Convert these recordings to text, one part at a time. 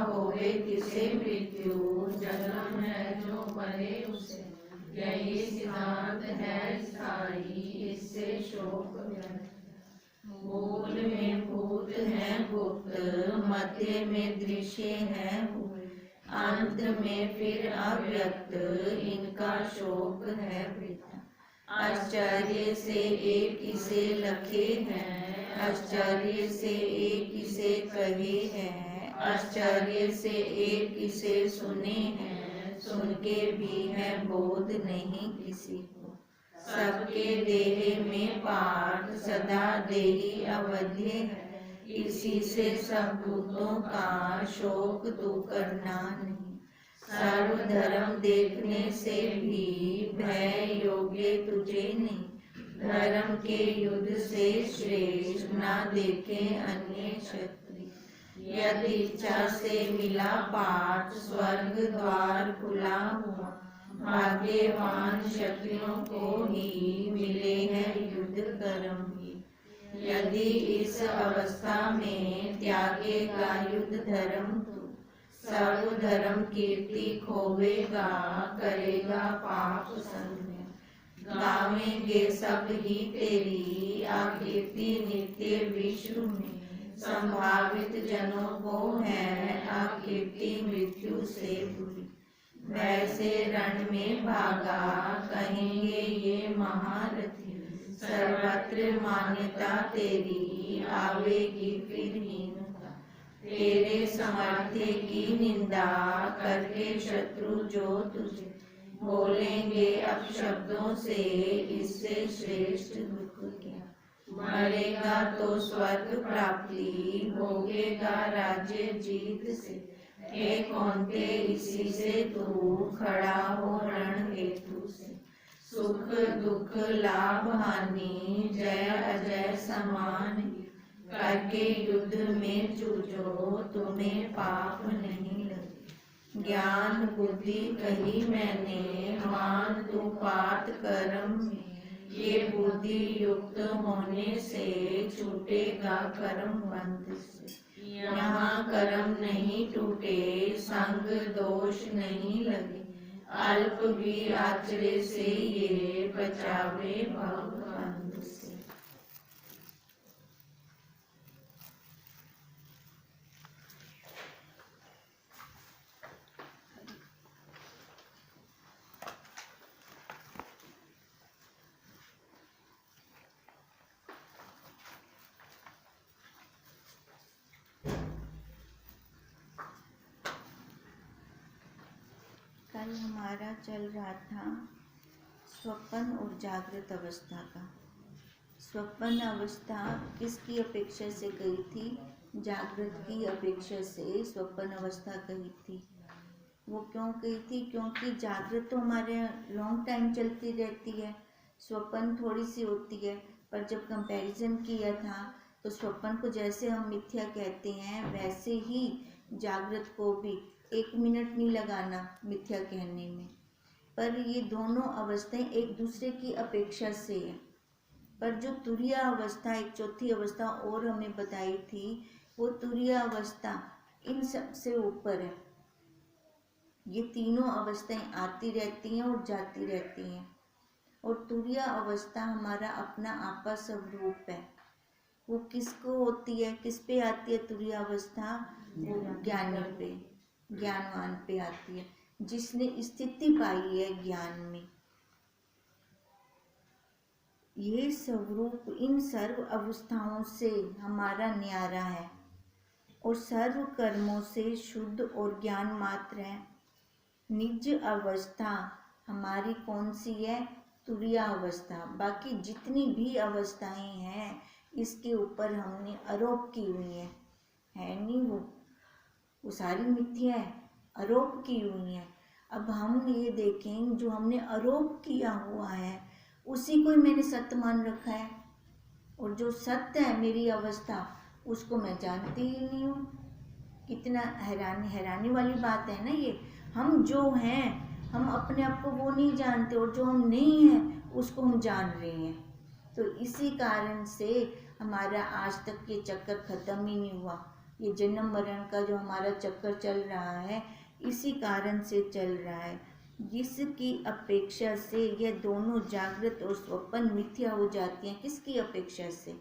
होवे किसे मृत्यु, जन्म है जो मरे उसे, यही सिद्धांत है स्थायी, इससे शोक व्यर्थ। मूल में भूत है गुप्त, मध्य में दृश्य है हुए, अंत में फिर अव्यक्त, इनका शोक है वृथा। आश्चर्य से एक इसे लखे हैं, आश्चर्य से एक इसे कहे हैं, आश्चर्य से एक इसे सुने हैं, सुन के भी है बोध नहीं किसी को। सबके देह में पाठ, सदा देही अवध्य है, इसी से सब भूतों का शोक तू करना नहीं। सर्वधर्म देखने से भी भय योग्य तुझे नहीं, धर्म के युद्ध से श्रेष्ठ ना देखे अन्य क्षत्रिय। यदि इच्छा से मिला पाठ, स्वर्ग द्वार खुला हुआ, भाग्यवान क्षत्रियों को ही मिले हैं युद्ध कर्म ही। यदि इस अवस्था में त्यागेगा युद्ध धर्म तू, सर्वधर्म कीर्ति खोवेगा, करेगा पाप संज्ञा। गावेंगे सब ही तेरी आकीर्ति नित्य विश्व में, संभावित जनों को है आकीर्ति मृत्यु से बुरी। वैसे रण में भागा कहेंगे ये महारथी, सर्वत्र मान्यता तेरी आवेगी फिर हीनता। तेरे सामर्थ्य की निंदा करके शत्रु जो तुझे बोलेंगे अपशब्दों से, इससे श्रेष्ठ दुख क्या। मरेगा तो स्वर्ग प्राप्ति, भोगेगा राज्य जीत से, हे कौन्ते इसी से तू खड़ा हो रण हेतु से। सुख दुख लाभ हानि जय अजय समान, करके युद्ध में जूझो तुम्हें पाप नहीं लगे। ज्ञान बुद्धि कही मैंने, मान तू पात कर्म में, ये बुद्धि युक्त होने से छूटेगा कर्म बंध से। यहाँ कर्म नहीं टूटे, संग दोष नहीं लगे, अल्प भी आचरे से ये बचावे भवबंध से। कल हमारा चल रहा था स्वप्न और जागृत अवस्था का। स्वप्न अवस्था किसकी अपेक्षा से गई थी? जागृत की अपेक्षा से स्वप्न अवस्था गई थी। वो क्यों गई थी? क्योंकि जागृत तो हमारे लॉन्ग टाइम चलती रहती है, स्वप्न थोड़ी सी होती है। पर जब कंपैरिजन किया था तो स्वप्न को जैसे हम मिथ्या कहते हैं, वैसे ही जागृत को भी 1 मिनट नहीं लगाना मिथ्या कहने में। पर ये दोनों अवस्थाएं एक दूसरे की अपेक्षा से है। पर जो तुरीय अवस्था, एक चौथी अवस्था और हमें बताई थी, वो तुरीय अवस्था इन सब से ऊपर है। ये तीनों अवस्थाएं आती रहती हैं और जाती रहती हैं, और तुरीय अवस्था हमारा अपना आपा स्वरूप है। वो किसको होती है, किस पे आती है तुरीय अवस्था? वो ज्ञानी पे, ज्ञानवान पे आती है, जिसने स्थिति पाई है ज्ञान में। ये स्वरूप इन सर्व अवस्थाओं से हमारा न्यारा है और सर्व कर्मों से शुद्ध और ज्ञान मात्र है। निज अवस्था हमारी कौन सी है? तुरीय अवस्था। बाकी जितनी भी अवस्थाएं हैं इसके ऊपर हमने आरोप की हुई है नहीं, वो सारी मिथ्या है, आरोप की हुई है। अब हम ये देखें, जो हमने आरोप किया हुआ है उसी को ही मैंने सत्य मान रखा है, और जो सत्य है मेरी अवस्था उसको मैं जानती ही नहीं हूँ। कितना हैरानी वाली बात है ना ये। हम जो हैं हम अपने आप को वो नहीं जानते, और जो हम नहीं हैं उसको हम जान रहे हैं। तो इसी कारण से हमारा आज तक ये चक्कर ख़त्म ही नहीं हुआ। ये जन्म मरण का जो हमारा चक्कर चल रहा है इसी कारण से चल रहा है, जिसकी अपेक्षा से यह दोनों जागृत और स्वप्न मिथ्या हो जाती हैं। किसकी अपेक्षा से?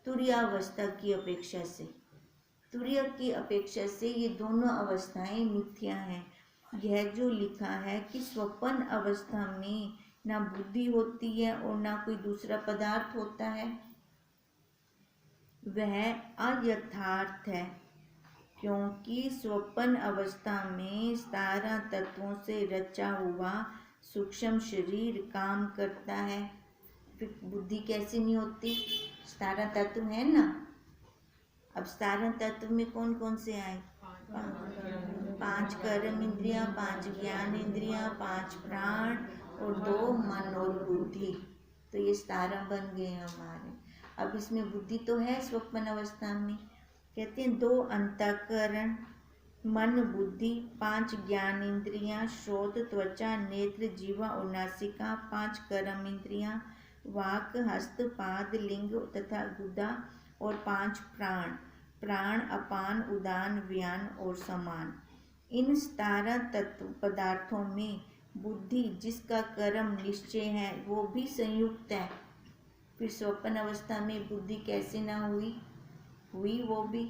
तुरीयावस्था की अपेक्षा से। तुरीय की अपेक्षा से ये दोनों अवस्थाएं मिथ्या हैं। यह जो लिखा है कि स्वप्न अवस्था में ना बुद्धि होती है और ना कोई दूसरा पदार्थ होता है, वह अयथार्थ है, क्योंकि स्वप्न अवस्था में 17 तत्वों से रचा हुआ सूक्ष्म शरीर काम करता है। फिर बुद्धि कैसे नहीं होती? 17 तत्व है ना। अब 17 तत्व में कौन कौन से आए? 5 कर्म इंद्रियां, 5 ज्ञान इंद्रियां, 5 प्राण और 2 मन और बुद्धि। तो ये 17 बन गए हमारे। अब इसमें बुद्धि तो है स्वप्न अवस्था में। कहते हैं 2 अंतःकरण, मन बुद्धि, 5 ज्ञान इंद्रियां, श्रोत त्वचा नेत्र जीवा और नासिका, 5 कर्म इंद्रियां, वाक हस्त पाद लिंग तथा गुदा और 5 प्राण, प्राण अपान उदान व्यान और समान। इन 17 तत्व पदार्थों में बुद्धि जिसका कर्म निश्चय है वो भी संयुक्त है। फिर स्वप्न अवस्था में बुद्धि कैसे ना हुई? वो भी।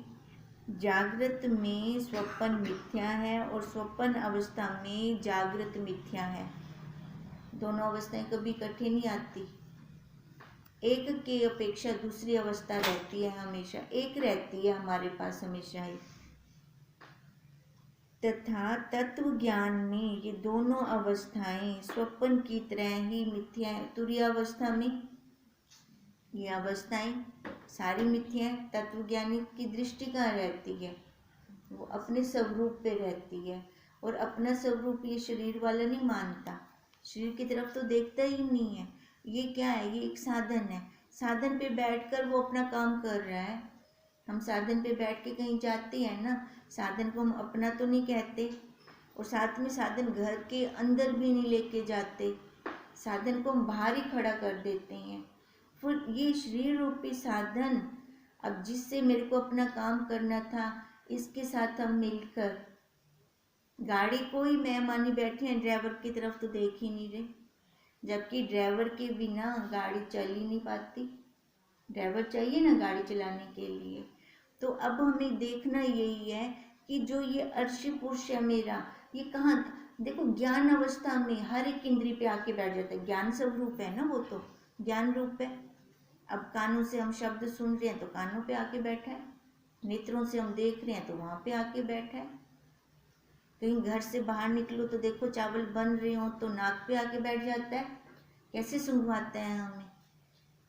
जागृत में स्वप्न मिथ्या है और स्वप्न अवस्था में जागृत मिथ्या है। दोनों अवस्थाएं कभी इकट्ठी नहीं आती। एक की अपेक्षा दूसरी अवस्था रहती है, हमेशा एक रहती है हमारे पास हमेशा ही। तथा तत्व ज्ञान में ये दोनों अवस्थाएं स्वप्न की तरह ही मिथ्या है। तुरीयावस्था में ये अवस्थाएं सारी मिथ्या है। तत्व ज्ञानी की दृष्टि कहाँ रहती है? वो अपने स्वरूप पे रहती है, और अपना स्वरूप ये शरीर वाला नहीं मानता, शरीर की तरफ तो देखता ही नहीं है। ये क्या है? ये एक साधन है। साधन पे बैठकर वो अपना काम कर रहा है। हम साधन पे बैठ के कहीं जाते हैं ना, साधन को हम अपना तो नहीं कहते, और साथ में साधन घर के अंदर भी नहीं लेके जाते, साधन को हम बाहर ही खड़ा कर देते हैं। फिर ये शरीर रूपी साधन, अब जिससे मेरे को अपना काम करना था, इसके साथ हम मिलकर गाड़ी को ही मेहमानी बैठे हैं, ड्राइवर की तरफ तो देख ही नहीं रहे, जबकि ड्राइवर के बिना गाड़ी चल ही नहीं पाती। ड्राइवर चाहिए ना गाड़ी चलाने के लिए। तो अब हमें देखना यही है कि जो ये अर्शी पुरुष है मेरा, ये कहाँ? देखो ज्ञान अवस्था में हर एक इंद्री पे आके बैठ जाता है। ज्ञान स्वरूप है ना, वो तो ज्ञान रूप है। अब कानों से हम शब्द सुन रहे हैं तो कानों पे आके बैठा है, नेत्रों से हम देख रहे हैं तो वहां पे आके बैठा है। कहीं घर से बाहर निकलो तो देखो चावल बन रहे हो तो नाक पे आके बैठ जाता है, कैसे सुंघवाता है हमें।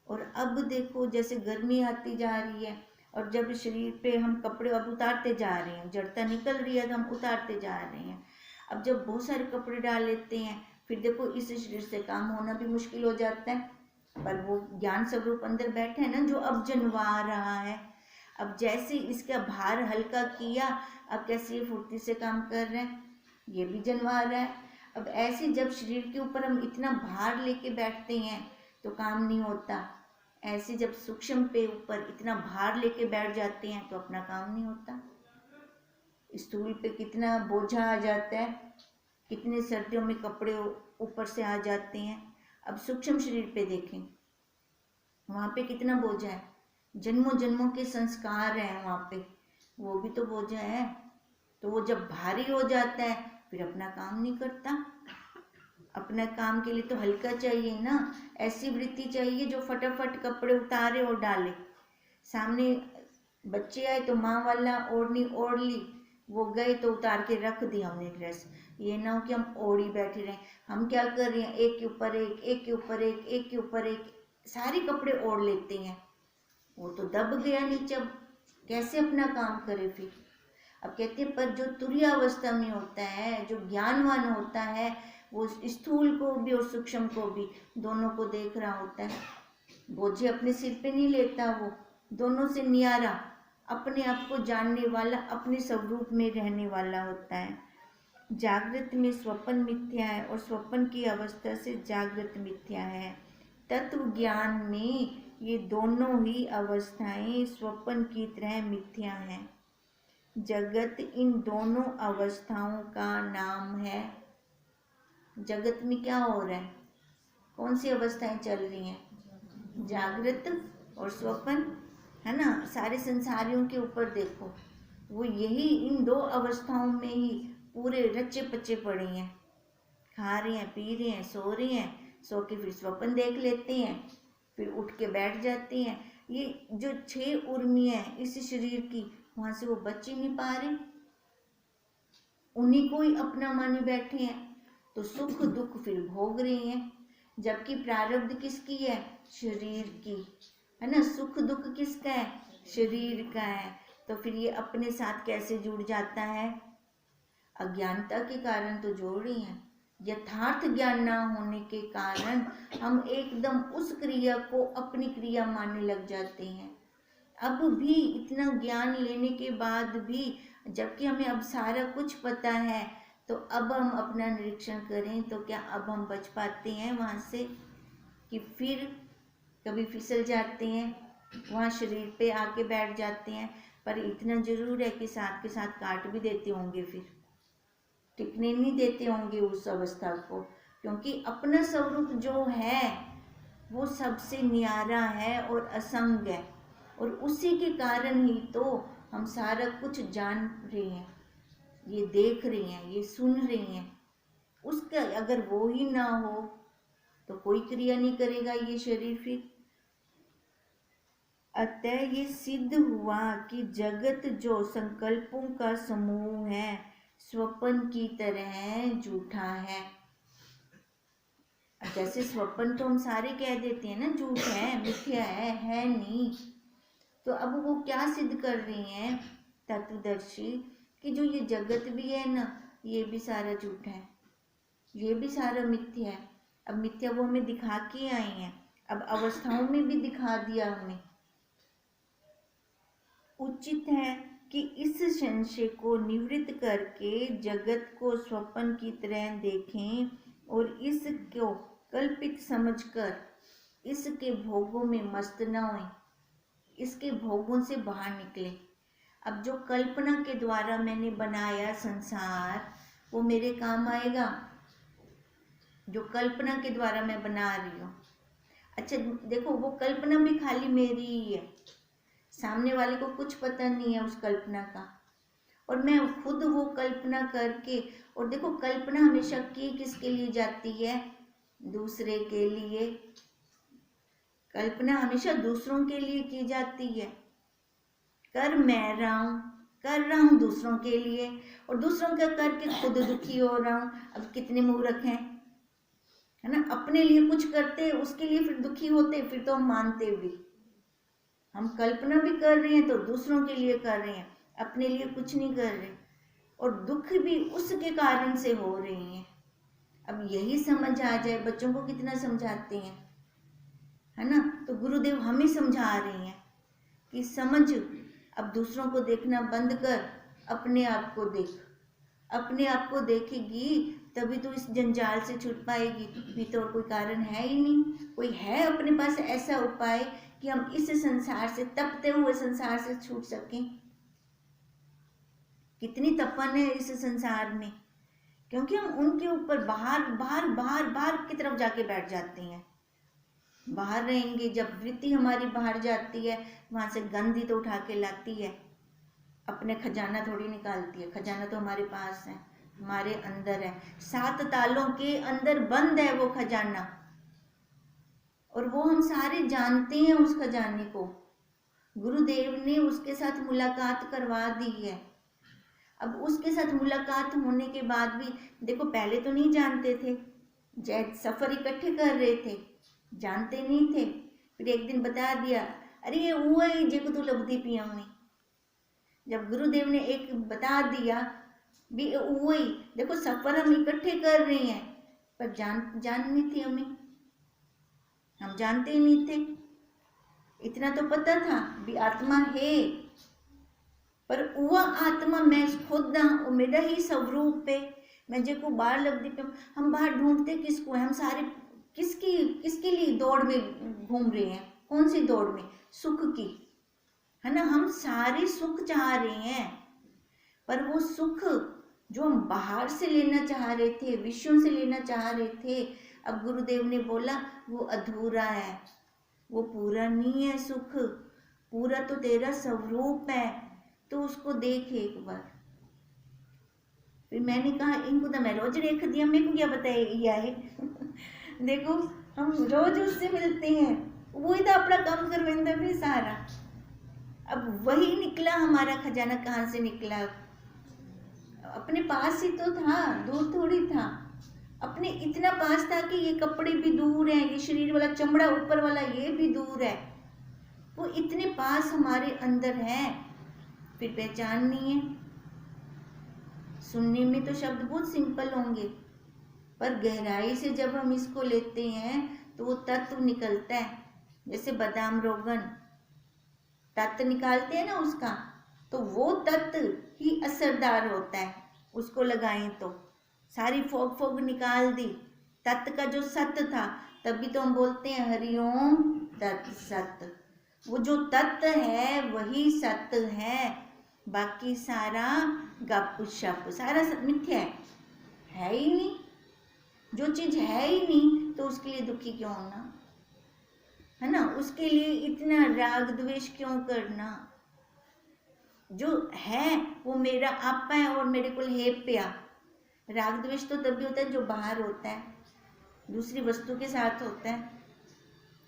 और अब देखो जैसे गर्मी आती जा रही है, और जब शरीर पे हम कपड़े अब उतारते जा रहे हैं, जड़ता निकल रही है तो हम उतारते जा रहे हैं। अब जब बहुत सारे कपड़े डाल लेते हैं, फिर देखो इस शरीर से काम होना भी मुश्किल हो जाता है। पर वो ज्ञान स्वरूप अंदर बैठे है ना, जो अब जनवा रहा है। अब जैसे इसका भार हल्का किया, अब कैसे ये फुर्ती से काम कर रहे हैं, ये भी जनवा रहा है। अब ऐसे जब शरीर के ऊपर हम इतना भार लेके बैठते हैं तो काम नहीं होता। ऐसे जब सूक्ष्म पे ऊपर इतना भार लेके बैठ जाते हैं तो अपना काम नहीं होता। स्थूल पे कितना बोझा आ जाता है, कितने सर्दियों में कपड़े ऊपर से आ जाते हैं। अब सूक्ष्म शरीर पे देखें, वहाँ पे कितना बोझा है, जन्मों जन्मों के संस्कार हैं वहाँ पे, वो भी तो बोझा है। तो वो जब भारी हो जाता है फिर अपना काम नहीं करता। अपना काम के लिए तो हल्का चाहिए ना, ऐसी वृत्ति चाहिए जो फटाफट कपड़े उतारे और डाले। सामने बच्चे आए तो माँ वाला ओढ़नी ओढ़ ली, वो गए तो उतार के रख दी हमने ड्रेस। ये ना हो कि हम ओढ़ी बैठे रहें। हम क्या कर रहे हैं, एक के ऊपर एक, एक के ऊपर एक, एक के ऊपर एक, सारे कपड़े ओढ़ लेते हैं। वो तो दब गया नीचे, अब कैसे अपना काम करे फिर। अब कहते हैं पर जो तुरीय अवस्था में होता है, जो ज्ञानवान होता है, वो स्थूल को भी और सूक्ष्म को भी दोनों को देख रहा होता है। बोझे अपने सिर पे नहीं लेता, वो दोनों से न्यारा, अपने आप को जानने वाला, अपने स्वरूप में रहने वाला होता है। जागृत में स्वप्न मिथ्या है और स्वप्न की अवस्था से जागृत मिथ्या है। तत्व ज्ञान में ये दोनों ही अवस्थाएं स्वप्न की तरह मिथ्या हैं। जगत इन दोनों अवस्थाओं का नाम है। जगत में क्या हो रहा है, कौन सी अवस्थाएं चल रही हैं, जागृत और स्वप्न, है ना। सारे संसारियों के ऊपर देखो, वो यही इन दो अवस्थाओं में ही पूरे रचे पचे पड़े हैं। खा रहे हैं, पी रहे हैं, सो रहे हैं, सो के फिर स्वप्न देख लेते हैं, फिर उठ के बैठ जाते हैं। ये जो 6 उर्मियां हैं इस शरीर की, वहां से वो बच ही नहीं पा रहे, उन्हीं को ही अपना माने बैठे हैं, तो सुख दुख फिर भोग रहे हैं। जबकि प्रारब्ध किसकी है, शरीर की, है ना। सुख दुख किसका है, शरीर का है। तो फिर ये अपने साथ कैसे जुड़ जाता है, अज्ञानता के कारण तो जोड़ रही हैं। यथार्थ ज्ञान ना होने के कारण हम एकदम उस क्रिया को अपनी क्रिया मानने लग जाते हैं। अब भी इतना ज्ञान लेने के बाद भी, जबकि हमें अब सारा कुछ पता है, तो अब हम अपना निरीक्षण करें तो क्या अब हम बच पाते हैं वहाँ से, कि फिर कभी फिसल जाते हैं, वहाँ शरीर पे आके बैठ जाते हैं। पर इतना जरूर है कि साथ के साथ काट भी देते होंगे, फिर टिकने नहीं देते होंगे उस अवस्था को, क्योंकि अपना स्वरूप जो है वो सबसे न्यारा है और असंग है, और उसी के कारण ही तो हम सारा कुछ जान रहे हैं, ये देख रहे हैं, ये सुन रहे हैं। उसका अगर वो ही ना हो तो कोई क्रिया नहीं करेगा ये शरीर फिर। अतः ये सिद्ध हुआ कि जगत जो संकल्पों का समूह है, स्वप्न की तरह झूठा है। जैसे स्वप्न तो हम सारे कह देते हैं ना, झूठ है, मिथ्या है नहीं। तो अब वो क्या सिद्ध कर रही हैं तत्वदर्शी, कि जो ये जगत भी है ना, ये भी सारा झूठा है, ये भी सारा मिथ्या है। अब मिथ्या वो हमें दिखा के आई हैं, अब अवस्थाओं में भी दिखा दिया हमें। उचित है कि इस संशय को निवृत्त करके जगत को स्वप्न की तरह देखें और इसको कल्पित समझकर इसके भोगों में मस्त न हों, इसके भोगों से बाहर निकले। अब जो कल्पना के द्वारा मैंने बनाया संसार, वो मेरे काम आएगा, जो कल्पना के द्वारा मैं बना रही हूँ। अच्छा देखो, वो कल्पना भी खाली मेरी ही है, सामने वाले को कुछ पता नहीं है उस कल्पना का, और मैं खुद वो कल्पना करके, और देखो कल्पना हमेशा की किसके लिए जाती है, दूसरे के लिए। कल्पना हमेशा दूसरों के लिए की जाती है। कर रहा हूँ दूसरों के लिए, और दूसरों का करके खुद दुखी हो रहा हूँ। अब कितने मूर्ख हैं, है ना। अपने लिए कुछ करते, उसके लिए फिर दुखी होते, फिर तो हम मानते भी। हम कल्पना भी कर रहे हैं तो दूसरों के लिए कर रहे हैं, अपने लिए कुछ नहीं कर रहे, और दुख भी उसके कारण से हो रहे हैं। अब यही समझ आ जाए, बच्चों को कितना समझाते हैं, है ना। तो गुरुदेव हमें समझा रहे हैं कि समझ, अब दूसरों को देखना बंद कर, अपने आप को देख। अपने आप को देखेगी तभी तो इस जंजाल से छूट पाएगी, भी तो और कोई कारण है ही नहीं। कोई है अपने पास ऐसा उपाय कि हम इस संसार से, तपते हुए संसार से छूट सकें? कितनी तपन है इस संसार में, क्योंकि हम उनके ऊपर बाहर की तरफ जाके बैठ जाते हैं। बाहर रहेंगे, जब वृत्ति हमारी बाहर जाती है, वहां से गंध तो उठा के लाती है, अपने खजाना थोड़ी निकालती है। खजाना तो हमारे पास है, हमारे अंदर है, 7 तालों के अंदर बंद है वो खजाना, और वो हम सारे जानते हैं उस खजाने को। गुरुदेव ने उसके साथ मुलाकात करवा दी है। अब उसके साथ मुलाकात होने के बाद भी देखो, पहले तो नहीं जानते थे, जैद सफर इकट्ठे कर रहे थे, जानते नहीं थे। फिर एक दिन बता दिया, अरे ये हुआ ही जे को तू लबदी पिया में। जब गुरुदेव ने एक बता दिया भी हुआ ही, देखो सफर हम इकट्ठे कर रहे हैं, पर जान नहीं थी हमें, हम जानते ही नहीं थे। इतना तो पता था भी आत्मा है, पर वह आत्मा मैं खुद ना, वो मेरा ही स्वरूप है। मैं जे को बाहर लग पे, हम बाहर ढूंढते किसको है, हम सारे किसके लिए दौड़ में घूम रहे हैं, कौन सी दौड़ में, सुख की, है ना। हम सारे सुख चाह रहे हैं, पर वो सुख जो हम बाहर से लेना चाह रहे थे, विषयों से लेना चाह रहे थे, अब गुरुदेव ने बोला वो अधूरा है, वो पूरा नहीं है सुख, पूरा तो तेरा स्वरूप है, तो उसको देख एक बार। फिर मैंने कहा इनको तो मैं रोज रेख दिया, मेरे को क्या बताया है देखो हम रोज उससे मिलते हैं, वही तो अपना काम करवेंदा भी सारा। अब वही निकला हमारा खजाना, कहाँ से निकला? अपने पास ही तो था, दूर थोड़ी था। अपने इतना पास था कि ये कपड़े भी दूर हैं, ये शरीर वाला चमड़ा ऊपर वाला ये भी दूर है, वो इतने पास हमारे अंदर है, फिर पहचान नहीं है। सुनने में तो शब्द बहुत सिंपल होंगे, पर गहराई से जब हम इसको लेते हैं तो वो तत्व निकलता है। जैसे बादाम रोगन तत्व निकालते हैं ना उसका, तो वो तत्व ही असरदार होता है। उसको लगाएं तो सारी फोग फोग निकाल दी, तत्व का जो सत्य था, तभी तो हम बोलते हैं हरिओम तत् सत्य। वो जो तत्व है वही सत्य है, बाकी सारा गप शप, सारा मिथ्या है ही नहीं। जो चीज है ही नहीं तो उसके लिए दुखी क्यों होना, है ना? उसके लिए इतना राग द्वेष क्यों करना? जो है वो मेरा आपा है और मेरे को है प्या। राग द्वेष तो तभी होता है जो बाहर होता है, दूसरी वस्तु के साथ होता है।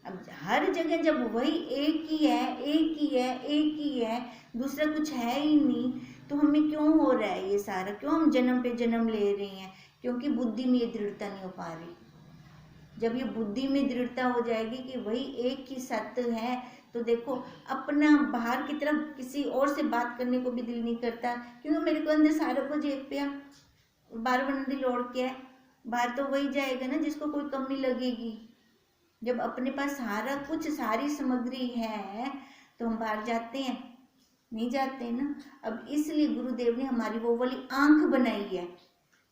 अब हर जगह जब वही एक ही है, एक ही है, एक ही है, दूसरा कुछ है ही नहीं, तो हमें क्यों हो रहा है ये सारा? क्यों हम जन्म पे जन्म ले रहे हैं? क्योंकि बुद्धि में ये दृढ़ता नहीं हो पा रही। जब ये बुद्धि में दृढ़ता हो जाएगी कि वही एक ही सत्य है, तो देखो अपना बाहर की तरफ किसी और से बात करने को भी दिल नहीं करता, क्योंकि मेरे को अंदर सारा कुछ एक पिया बार बंदी लौड़ के है, बाहर तो वही जाएगा ना जिसको कोई कमी लगेगी। जब अपने पास सारा कुछ, सारी सामग्री है, तो हम बाहर जाते हैं? नहीं जाते ना। अब इसलिए गुरुदेव ने हमारी वो वाली आंख बनाई है,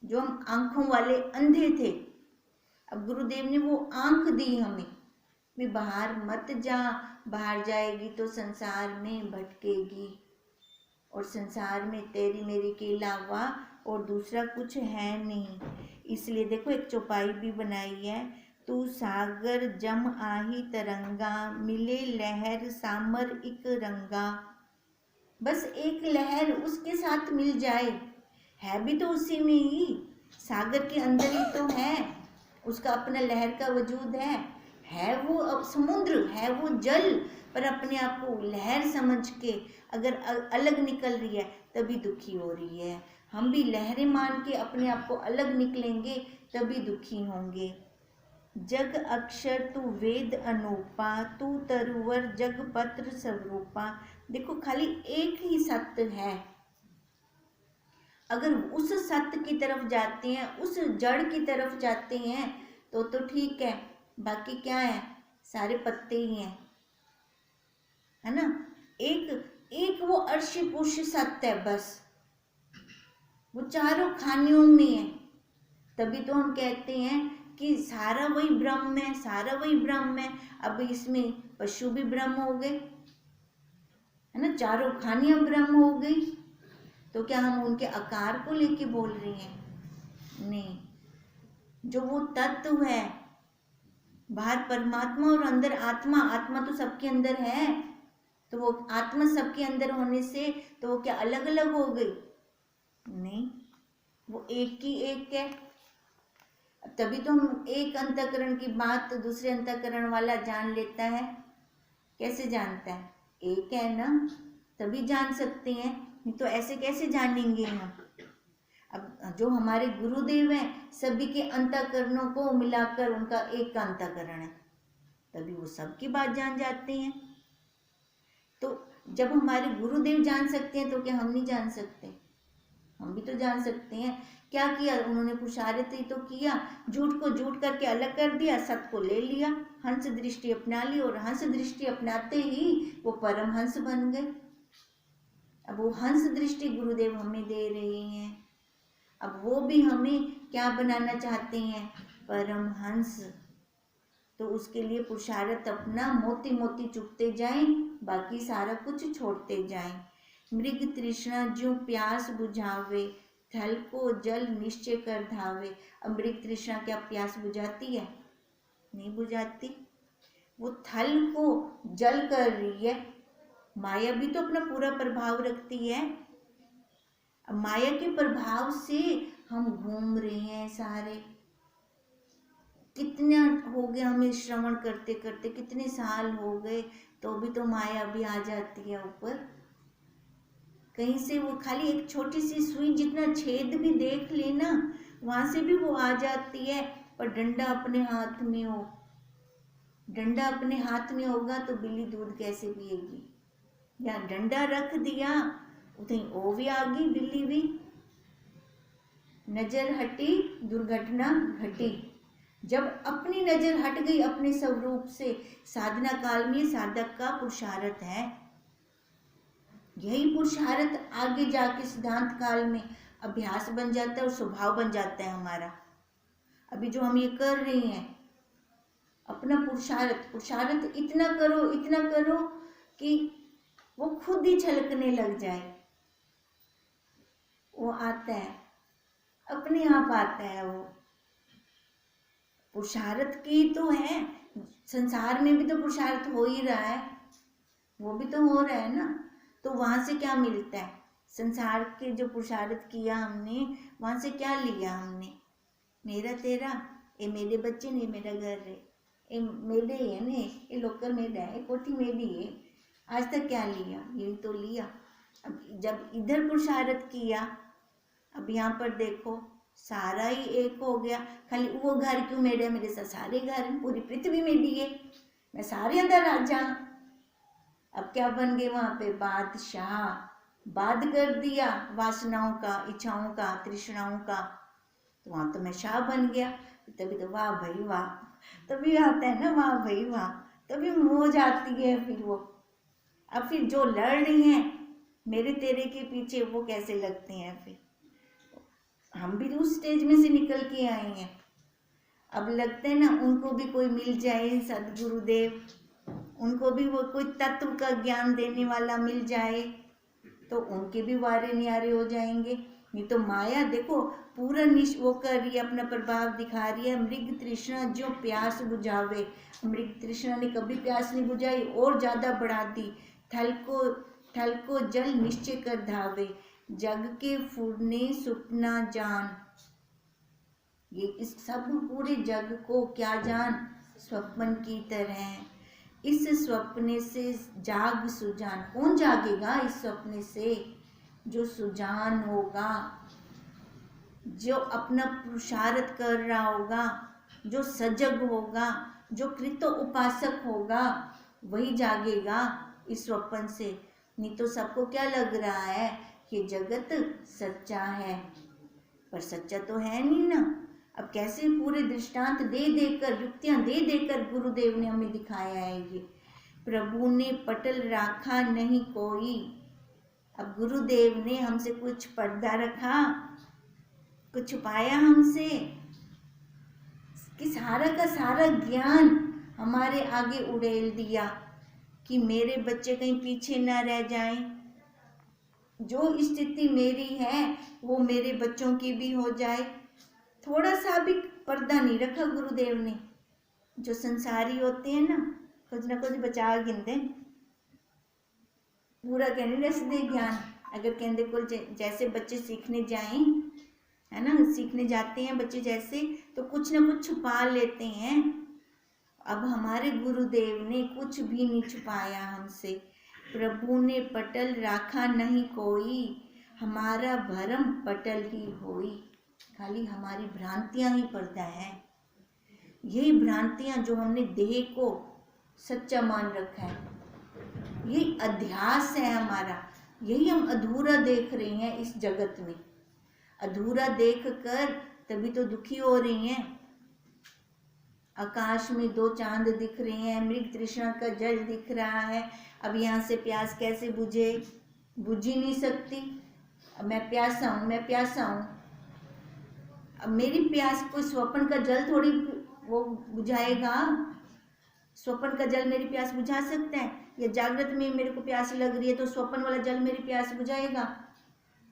जो हम आंखों वाले अंधे थे, अब गुरुदेव ने वो आंख दी हमें भी बाहर मत जा, बाहर जाएगी तो संसार में भटकेगी, और संसार में तेरी मेरी के अलावा और दूसरा कुछ है नहीं। इसलिए देखो एक चौपाई भी बनाई है, तू सागर जम आही तरंगा, मिले लहर सामर इक रंगा। बस एक लहर उसके साथ मिल जाए, है भी तो उसी में ही, सागर के अंदर ही तो है, उसका अपना लहर का वजूद है वो अब समुद्र, है वो जल, पर अपने आप को लहर समझ के अगर अलग निकल रही है तभी दुखी हो रही है। हम भी लहरें मान के अपने आप को अलग निकलेंगे तभी दुखी होंगे। जग अक्षर तू वेद अनूपा, तू तरुवर जग पत्र स्वरूपा। देखो खाली एक ही सत्य है, अगर उस सत्य की तरफ जाते हैं, उस जड़ की तरफ जाते हैं तो ठीक है, बाकी क्या है? सारे पत्ते ही हैं, है ना? एक वो अर्शी पुरुष सत्य है, बस वो चारों खानियों में है। तभी तो हम कहते हैं कि सारा वही ब्रह्म है, सारा वही ब्रह्म है। अब इसमें पशु भी ब्रह्म हो गए, है ना? चारों खानियां ब्रह्म हो गई, तो क्या हम उनके आकार को लेके बोल रहे हैं? नहीं, जो वो तत्व है, बाहर परमात्मा और अंदर आत्मा, आत्मा तो सबके अंदर है, तो वो आत्मा सबके अंदर होने से तो वो क्या अलग अलग हो गई? नहीं, वो एक ही एक है। तभी तो हम एक अंतःकरण की बात दूसरे अंतःकरण वाला जान लेता है। कैसे जानता है? एक है ना, तभी जान सकते हैं, नहीं तो ऐसे कैसे जानेंगे हम? अब जो हमारे गुरुदेव हैं, सभी के अंतःकरणों को मिलाकर उनका एक का अंतःकरण है, तभी वो सबकी बात जान जाते हैं। तो जब हमारे गुरुदेव जान सकते हैं तो क्या हम नहीं जान सकते? हम भी तो जान सकते हैं। क्या किया उन्होंने? पुरुषार्थ ही तो किया, झूठ को झूठ करके अलग कर दिया, सत्य को ले लिया, हंस दृष्टि अपना ली, और हंस दृष्टि अपनाते ही वो परम हंस बन गए। अब वो हंस दृष्टि गुरुदेव हमें दे रहे हैं। अब वो भी हमें क्या बनाना चाहते हैं? परम हंस। तो उसके लिए पुरुषार्थ अपना मोती मोती चुकते जाएं, बाकी सारा कुछ छोड़ते जाएं। मृग तृष्णा ज्यों प्यास बुझावे, थल को जल निश्चय कर धावे। अब मृग तृष्णा क्या प्यास बुझाती है? नहीं बुझाती। वो थल को जल कर रही है। माया भी तो अपना पूरा प्रभाव रखती है। अब माया के प्रभाव से हम घूम रहे हैं सारे। कितना हो गया हमें श्रवण करते करते, कितने साल हो गए, तो भी तो माया भी आ जाती है ऊपर। कहीं से वो खाली एक छोटी सी सुई जितना छेद भी देख लेना, वहां से भी वो आ जाती है। पर डंडा अपने हाथ में हो, डंडा अपने हाथ में होगा तो बिल्ली दूध कैसे पिएगी? या डंडा रख दिया उतनी वो भी आ गई बिल्ली भी। नजर हटी दुर्घटना घटी। जब अपनी नजर हट गई अपने स्वरूप से, साधना काल में साधक का पुरुषार्थ है। यही पुरुषार्थ आगे जाके सिद्धांत काल में अभ्यास बन जाता है और स्वभाव बन जाता है हमारा। अभी जो हम ये कर रहे हैं, अपना पुरुषार्थ इतना करो कि वो खुद ही छलकने लग जाए। वो आता है, अपने आप आता है। वो पुरुषार्थ की तो है, संसार में भी तो पुरुषार्थ हो ही रहा है, वो भी तो हो रहा है ना। तो वहां से क्या मिलता है? संसार के जो पुरुषार्थ किया हमने, वहां से क्या लिया हमने? मेरा तेरा, ये मेरे बच्चे ने, मेरा घर है, ये मेरे है ने, ये लोकर मेरा है, कोठी में भी है। आज तक क्या लिया? यही तो लिया। अब जब इधर पुरुषार्थ किया, अब यहाँ पर देखो सारा ही एक हो गया। खाली वो घर क्यों मेरे, मेरे साथ सारे घर हैं, पूरी पृथ्वी मेरी है, मैं सारे अंदर राजा। अब क्या बन गए वहां पे? बादशाह। बाद कर दिया वासनाओं का, इच्छाओं का, तृष्णाओं का, तो वहां तो मैं शाह बन गया। तभी तो वाह भाई वाह, तभी आता है ना वाह भाई वाह, तभी मौज आती है। फिर वो अब फिर जो लड़ रही हैं मेरे तेरे के पीछे, वो कैसे लगते हैं? फिर हम भी उस स्टेज में से निकल के आए हैं। अब लगता है ना उनको भी कोई मिल जाए सदगुरुदेव, उनको भी वो कोई तत्व का ज्ञान देने वाला मिल जाए, तो उनके भी वारे न्यारे हो जाएंगे। नहीं तो माया देखो पूरा वो कर रही है, अपना प्रभाव दिखा रही है। मृग तृष्णा जो प्यास बुझावे, मृग तृष्णा ने कभी प्यास नहीं बुझाई, और ज्यादा बढ़ा दी। थल को जल निश्चय कर धावे, जग के फुरने सुपना जान। ये इस सब पूरे जग को क्या जान? स्वप्न की तरह। इस स्वप्न से जाग सुजान। कौन जागेगा इस स्वप्न से? जो सुजान होगा, जो अपना पुरुषार्थ कर रहा होगा, जो सजग होगा, जो कृत उपासक होगा, वही जागेगा इस स्वप्न से। नहीं तो सबको क्या लग रहा है कि जगत सच्चा है, पर सच्चा तो है नहीं ना। अब कैसे पूरे दृष्टांत दे देकर, युक्तियां दे देकर गुरुदेव ने हमें दिखाया है ये। प्रभु ने पटल राखा नहीं कोई। अब गुरुदेव ने हमसे कुछ पर्दा रखा, कुछ छुपाया हमसे, कि सारा का सारा ज्ञान हमारे आगे उड़ेल दिया कि मेरे बच्चे कहीं पीछे ना रह जाएं। जो स्थिति मेरी है वो मेरे बच्चों की भी हो जाए। थोड़ा सा भी पर्दा नहीं रखा गुरुदेव ने। जो संसारी होते हैं ना, कुछ ना कुछ बचा गिनते, पूरा कहने रस दे ज्ञान। अगर कहते को जैसे बच्चे सीखने जाएं, है ना, सीखने जाते हैं बच्चे जैसे, तो कुछ ना कुछ छुपा लेते हैं। अब हमारे गुरुदेव ने कुछ भी नहीं छुपाया हमसे। प्रभु ने पटल राखा नहीं कोई, हमारा भरम पटल ही होई। खाली हमारी भ्रांतियां ही पर्दा है। यही भ्रांतियां जो हमने देह को सच्चा मान रखा है, यही अध्यास है हमारा। यही हम अधूरा देख रहे हैं इस जगत में। अधूरा देख कर तभी तो दुखी हो रही हैं। आकाश में 2 चांद दिख रहे हैं, मृग तृष्णा का जल दिख रहा है। अब यहाँ से प्यास कैसे बुझे? बुझ ही नहीं सकती। अब मैं प्यासा हूँ, मैं प्यासा हूँ। अब मेरी प्यास कोई स्वप्न का जल थोड़ी वो बुझाएगा। स्वप्न का जल मेरी प्यास बुझा सकता है? या जागृत में मेरे को प्यास लग रही है तो स्वप्न वाला जल मेरी प्यास बुझाएगा?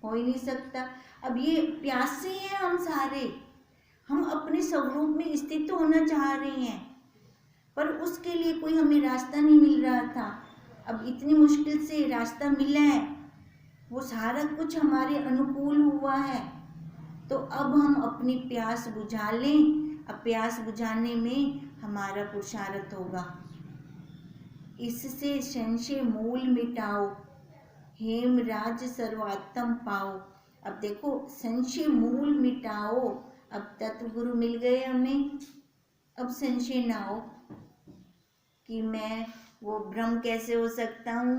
हो ही नहीं सकता। अब ये प्यासे हैं हम सारे, हम अपने स्वरूप में स्थित होना चाह रहे हैं, पर उसके लिए कोई हमें रास्ता नहीं मिल रहा था। अब इतनी मुश्किल से रास्ता मिला है, वो सारा कुछ हमारे अनुकूल हुआ है, तो अब हम अपनी प्यास बुझा लें। अब प्यास बुझाने में हमारा पुरुषार्थ होगा। इससे संशय मूल मिटाओ, हेमराज सर्वात्म पाओ। अब देखो, संशय मूल मिटाओ। अब तत्व गुरु मिल गए हमें, अब संशय ना हो कि मैं वो ब्रह्म कैसे हो सकता हूँ,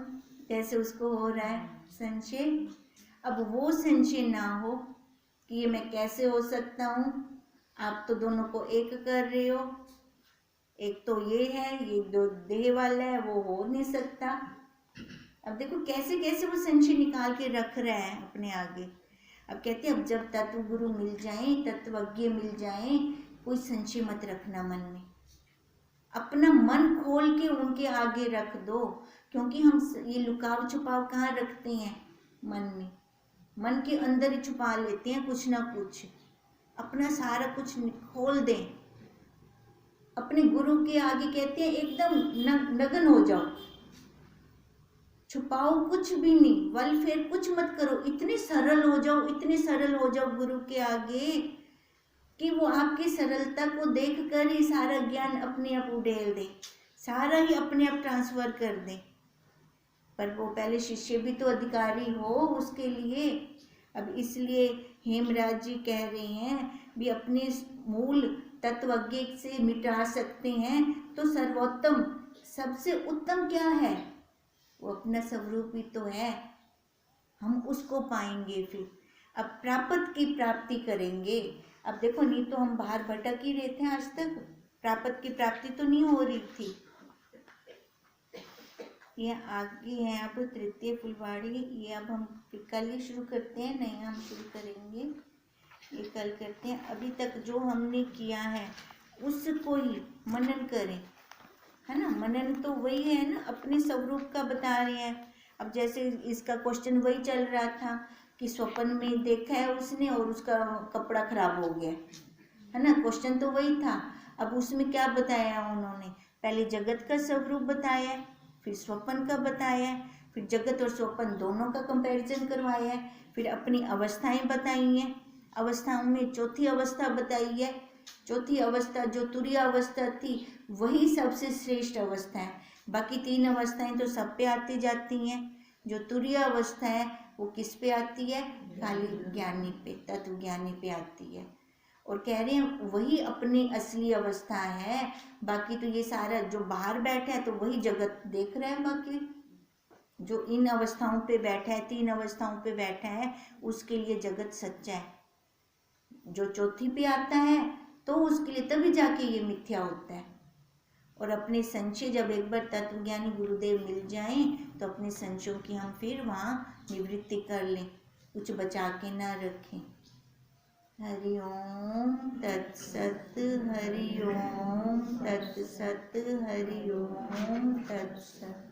कैसे उसको हो रहा है संशय। अब वो संशय ना हो कि ये मैं कैसे हो सकता हूँ। आप तो दोनों को एक कर रहे हो, एक तो ये है, ये दो देह वाला है, वो हो नहीं सकता। अब देखो कैसे कैसे वो संशय निकाल के रख रहा है अपने आगे। अब कहते हैं अब जब तत्व गुरु मिल जाए, तत्वज्ञ मिल जाए, कोई संशय मत रखना मन में। अपना मन खोल के उनके आगे रख दो, क्योंकि हम ये लुकाव छुपाव कहाँ रखते हैं? मन में, मन के अंदर ही छुपा लेते हैं कुछ ना कुछ। अपना सारा कुछ खोल दें, अपने गुरु के आगे कहते हैं एकदम नग्न हो जाओ, छुपाओ कुछ भी नहीं, वल फेर कुछ मत करो, इतने सरल हो जाओ, इतने सरल हो जाओ गुरु के आगे कि वो आपकी सरलता को देख कर ही सारा ज्ञान अपने आप उड़ेल दे, सारा ही अपने आप ट्रांसफर कर दे। पर वो पहले शिष्य भी तो अधिकारी हो उसके लिए। अब इसलिए हेमराज जी कह रहे हैं भी अपने मूल तत्वज्ञ से मिटा सकते हैं तो सर्वोत्तम, सबसे उत्तम क्या है? वो अपना स्वरूप ही तो है, हम उसको पाएंगे। फिर अब प्राप्त की प्राप्ति करेंगे। अब देखो, नहीं तो हम बाहर भटक ही रहे थे आज तक, प्राप्त की प्राप्ति तो नहीं हो रही थी। ये आगे है अब तृतीय फुलवाड़ी, ये अब हम कल ही शुरू करते हैं, नहीं हम शुरू करेंगे, ये कल करते हैं। अभी तक जो हमने किया है उसको ही मनन करें, है ना। मनन तो वही है ना, अपने स्वरूप का बता रहे हैं। अब जैसे इसका क्वेश्चन वही चल रहा था कि स्वप्न में देखा है उसने और उसका कपड़ा खराब हो गया, है ना। क्वेश्चन तो वही था। अब उसमें क्या बताया उन्होंने? पहले जगत का स्वरूप बताया है, फिर स्वप्न का बताया है, फिर जगत और स्वप्न दोनों का कंपैरिजन करवाया है, फिर अपनी अवस्थाएं बताई हैं, अवस्थाओं में चौथी अवस्था बताई है। चौथी अवस्था जो तुरीय अवस्था थी वही सबसे श्रेष्ठ अवस्था है, बाकी तीन अवस्थाएं तो सब पे आती जाती हैं। जो तुरीय अवस्था है वो किस पे आती है? खाली ज्ञानी पे, तत्व ज्ञानी पे आती है। और कह रहे हैं वही अपनी असली अवस्था है, बाकी तो ये सारा जो बाहर बैठा है तो वही जगत देख रहा है, बाकी जो इन अवस्थाओं पे बैठा है, तीन अवस्थाओं पे बैठा है, उसके लिए जगत सच्चा है। जो चौथी पे आता है तो उसके लिए तभी जाके ये मिथ्या होता है। और अपने संशय जब एक बार तत्वज्ञानी गुरुदेव मिल जाएं तो अपने संशयों की हम फिर वहाँ निवृत्ति कर लें, कुछ बचा के ना रखें। हरि ओम तत्सत, हरि ओम तत्सत, हरि ओम तत्सत।